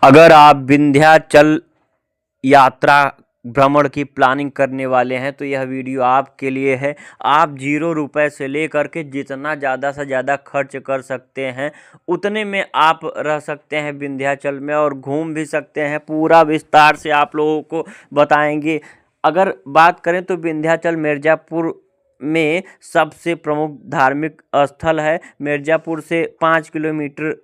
अगर आप विंध्याचल यात्रा भ्रमण की प्लानिंग करने वाले हैं तो यह वीडियो आपके लिए है। आप 0 रुपए से लेकर के जितना ज़्यादा से ज़्यादा खर्च कर सकते हैं उतने में आप रह सकते हैं विंध्याचल में और घूम भी सकते हैं। पूरा विस्तार से आप लोगों को बताएंगे। अगर बात करें तो विंध्याचल मिर्ज़ापुर में सबसे प्रमुख धार्मिक स्थल है। मिर्ज़ापुर से 5 किलोमीटर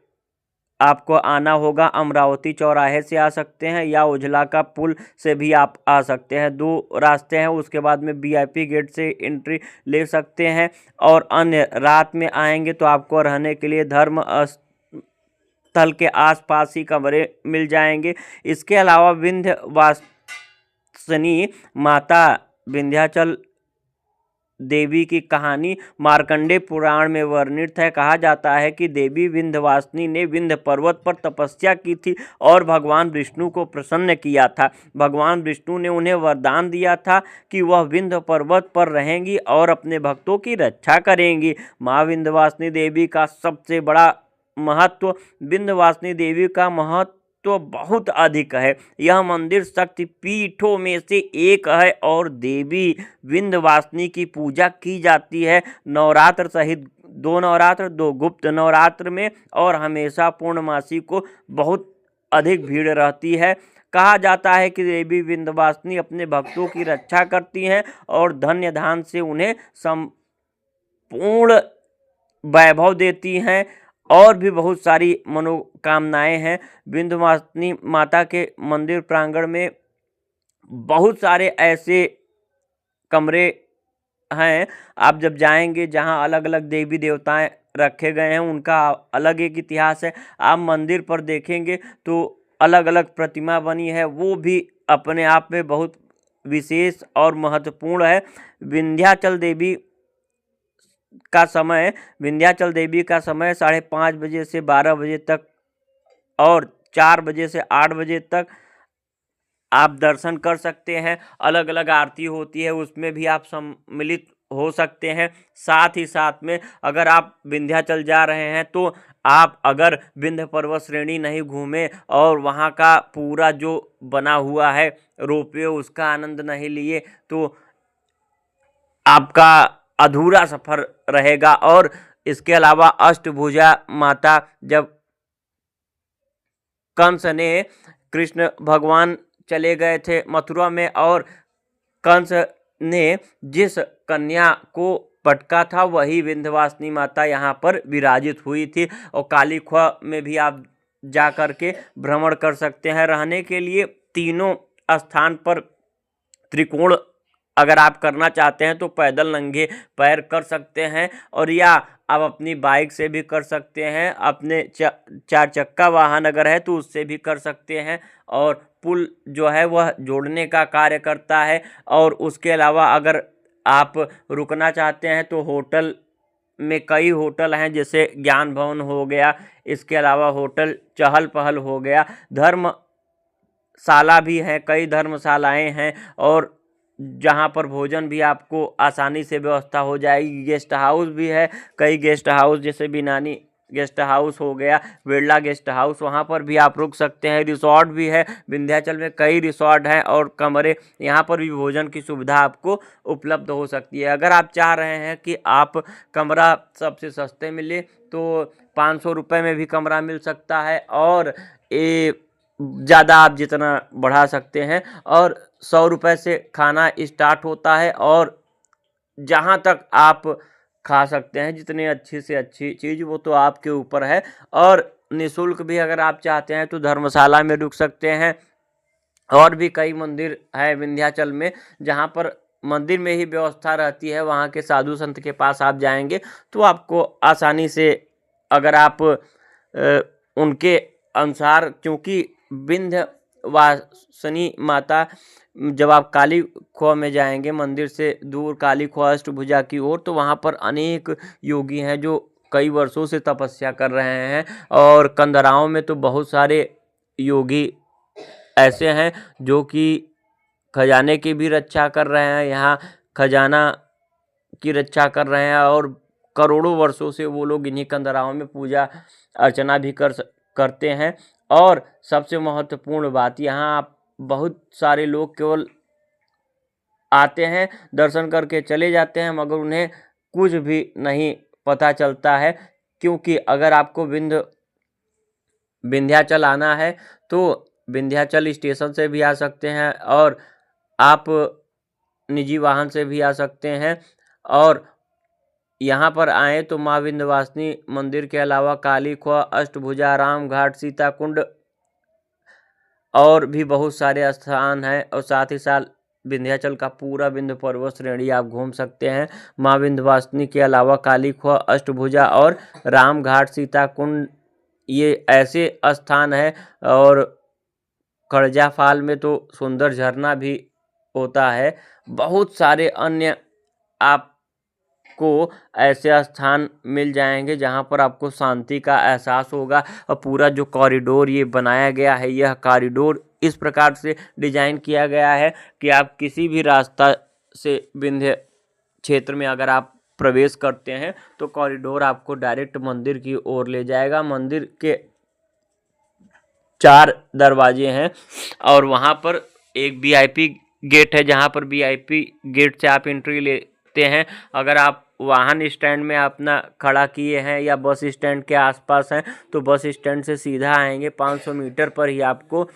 आपको आना होगा। अमरावती चौराहे से आ सकते हैं या उजला का पुल से भी आप आ सकते हैं। 2 रास्ते हैं। उसके बाद में वीआईपी गेट से एंट्री ले सकते हैं और अन्य रात में आएंगे तो आपको रहने के लिए धर्म स्थल के आसपास ही कमरे मिल जाएंगे। इसके अलावा विंध्यवासिनी माता विंध्याचल देवी की कहानी मार्कंडेय पुराण में वर्णित है। कहा जाता है कि देवी विंध्यवासिनी ने विंध्य पर्वत पर तपस्या की थी और भगवान विष्णु को प्रसन्न किया था। भगवान विष्णु ने उन्हें वरदान दिया था कि वह विंध्य पर्वत पर रहेंगी और अपने भक्तों की रक्षा करेंगी। माँ विंध्यवासिनी देवी का सबसे बड़ा महत्व विंध्यवासिनी देवी का महत्व तो बहुत अधिक है। यह मंदिर शक्तिपीठों में से एक है और देवी विंध्यवासिनी की पूजा की जाती है। नवरात्र सहित 2 नवरात्र, 2 गुप्त नवरात्र में और हमेशा पूर्णमासी को बहुत अधिक भीड़ रहती है। कहा जाता है कि देवी विंध्यवासिनी अपने भक्तों की रक्षा करती हैं और धन्य धान से उन्हें संपूर्ण वैभव देती हैं और भी बहुत सारी मनोकामनाएं हैं। विंध्यवासिनी माता के मंदिर प्रांगण में बहुत सारे ऐसे कमरे हैं। आप जब जाएंगे जहां अलग अलग देवी देवताएं रखे गए हैं उनका अलग एक इतिहास है। आप मंदिर पर देखेंगे तो अलग अलग प्रतिमा बनी है, वो भी अपने आप में बहुत विशेष और महत्वपूर्ण है। विंध्याचल देवी विंध्याचल देवी का समय 5:30 से 12 बजे तक और 4 बजे से 8 बजे तक आप दर्शन कर सकते हैं। अलग अलग आरती होती है, उसमें भी आप सम्मिलित हो सकते हैं। साथ ही साथ में अगर आप विंध्याचल जा रहे हैं तो आप अगर विंध्य पर्वत श्रेणी नहीं घूमे और वहाँ का पूरा जो बना हुआ है रोपवे उसका आनंद नहीं लिए तो आपका अधूरा सफर रहेगा। और इसके अलावा अष्टभुजा माता, जब कंस ने कृष्ण भगवान चले गए थे मथुरा में और कंस ने जिस कन्या को पटका था वही विंध्यवासिनी माता यहाँ पर विराजित हुई थी। और काली ख्वा में भी आप जा कर के भ्रमण कर सकते हैं। रहने के लिए तीनों स्थान पर त्रिकोण अगर आप करना चाहते हैं तो पैदल नंगे पैर कर सकते हैं और या आप अपनी बाइक से भी कर सकते हैं। अपने 4 चक्का वाहन अगर है तो उससे भी कर सकते हैं और पुल जो है वह जोड़ने का कार्य करता है। और उसके अलावा अगर आप रुकना चाहते हैं तो होटल में कई होटल हैं, जैसे ज्ञान भवन हो गया, इसके अलावा होटल चहल पहल हो गया, धर्मशाला भी है, कई धर्मशालाएं हैं और जहाँ पर भोजन भी आपको आसानी से व्यवस्था हो जाएगी। गेस्ट हाउस भी है, कई गेस्ट हाउस जैसे बिनानी गेस्ट हाउस हो गया, बिरला गेस्ट हाउस, वहाँ पर भी आप रुक सकते हैं। रिसोर्ट भी है, विंध्याचल में कई रिसोर्ट हैं और कमरे, यहाँ पर भी भोजन की सुविधा आपको उपलब्ध हो सकती है। अगर आप चाह रहे हैं कि आप कमरा सबसे सस्ते मिले तो 500 रुपये में भी कमरा मिल सकता है और ज़्यादा आप जितना बढ़ा सकते हैं और 100 रुपये से खाना स्टार्ट होता है और जहाँ तक आप खा सकते हैं जितनी अच्छी से अच्छी चीज़ वो तो आपके ऊपर है। और निःशुल्क भी अगर आप चाहते हैं तो धर्मशाला में रुक सकते हैं। और भी कई मंदिर है विंध्याचल में जहाँ पर मंदिर में ही व्यवस्था रहती है, वहाँ के साधु संत के पास आप जाएंगे तो आपको आसानी से अगर आप उनके अनुसार, क्योंकि विंध्यवासिनी माता जब आप काली ख्वा में जाएंगे मंदिर से दूर काली ख्वा अष्टभुजा की ओर तो वहाँ पर अनेक योगी हैं जो कई वर्षों से तपस्या कर रहे हैं और कंदराओं में तो बहुत सारे योगी ऐसे हैं जो कि खजाने की भी रक्षा कर रहे हैं, यहाँ खजाना की रक्षा कर रहे हैं और करोड़ों वर्षों से वो लोग इन्हीं कंदराओं में पूजा अर्चना भी करते हैं। और सबसे महत्वपूर्ण बात, यहाँ आप बहुत सारे लोग केवल आते हैं, दर्शन करके चले जाते हैं, मगर उन्हें कुछ भी नहीं पता चलता है। क्योंकि अगर आपको विंध्याचल आना है तो विंध्याचल स्टेशन से भी आ सकते हैं, और आप निजी वाहन से भी आ सकते हैं। और यहाँ पर आए तो माँ विंध्यवासिनी मंदिर के अलावा काली खोह, अष्टभुजा, राम घाट, सीता कुंड और भी बहुत सारे स्थान हैं। और साथ ही साथ विंध्याचल का पूरा विंध्य पर्वत श्रेणी आप घूम सकते हैं। माँ विंध्यवासिनी के अलावा काली खोह, अष्टभुजा और राम घाट, सीता कुंड ये ऐसे स्थान है। और कड़जा फाल में तो सुंदर झरना भी होता है। बहुत सारे अन्य आपको ऐसे स्थान मिल जाएंगे जहां पर आपको शांति का एहसास होगा। और पूरा जो कॉरिडोर ये बनाया गया है, यह कॉरिडोर इस प्रकार से डिजाइन किया गया है कि आप किसी भी रास्ता से विंध्य क्षेत्र में अगर आप प्रवेश करते हैं तो कॉरिडोर आपको डायरेक्ट मंदिर की ओर ले जाएगा। मंदिर के 4 दरवाजे हैं और वहाँ पर एक वीआईपी गेट है, जहाँ पर वीआईपी गेट से आप एंट्री लेते हैं। अगर आप वाहन स्टैंड में अपना खड़ा किए हैं या बस स्टैंड के आसपास हैं तो बस स्टैंड से सीधा आएंगे, 500 मीटर पर ही आपको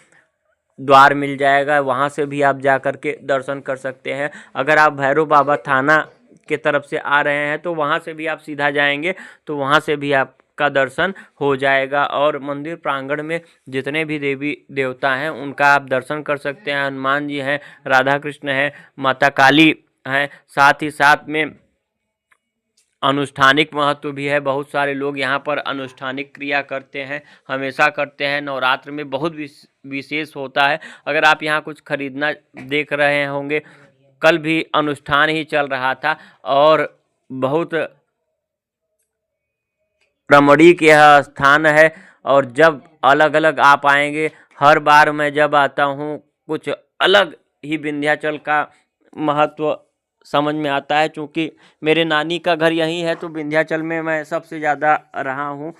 द्वार मिल जाएगा, वहाँ से भी आप जा कर के दर्शन कर सकते हैं। अगर आप भैरव बाबा थाना के तरफ से आ रहे हैं तो वहाँ से भी आप सीधा जाएंगे तो वहाँ से भी आपका दर्शन हो जाएगा। और मंदिर प्रांगण में जितने भी देवी देवता हैं उनका आप दर्शन कर सकते हैं। हनुमान जी हैं, राधा कृष्ण हैं, माता काली हैं, साथ ही साथ में अनुष्ठानिक महत्व भी है। बहुत सारे लोग यहाँ पर अनुष्ठानिक क्रिया करते हैं, हमेशा करते हैं। नवरात्र में बहुत विशेष होता है। अगर आप यहाँ कुछ खरीदना देख रहे होंगे, कल भी अनुष्ठान ही चल रहा था और बहुत रमणीक यह स्थान है। और जब अलग अलग आप आएंगे, हर बार मैं जब आता हूँ कुछ अलग ही विंध्याचल का महत्व समझ में आता है। चूँकि मेरे नानी का घर यहीं है तो विंध्याचल में मैं सबसे ज़्यादा रहा हूँ।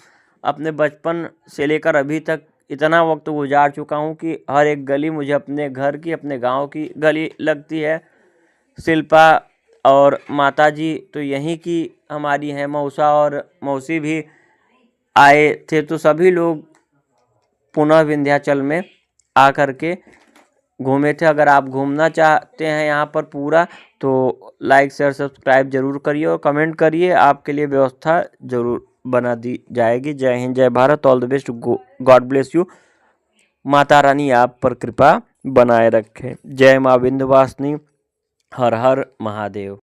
अपने बचपन से लेकर अभी तक इतना वक्त गुजार चुका हूँ कि हर एक गली मुझे अपने घर की, अपने गांव की गली लगती है। शिल्पा और माता जी तो यहीं की हमारी हैं, मौसा और मौसी भी आए थे, तो सभी लोग पुनः विंध्याचल में आ कर के घूमे थे। अगर आप घूमना चाहते हैं यहाँ पर पूरा तो लाइक शेयर सब्सक्राइब जरूर करिए और कमेंट करिए, आपके लिए व्यवस्था जरूर बना दी जाएगी। जय हिंद, जय Bharat, all the best, God bless you. Mata Rani आप पर कृपा बनाए रखें। जय माँ विंध्यवासिनी, हर हर महादेव।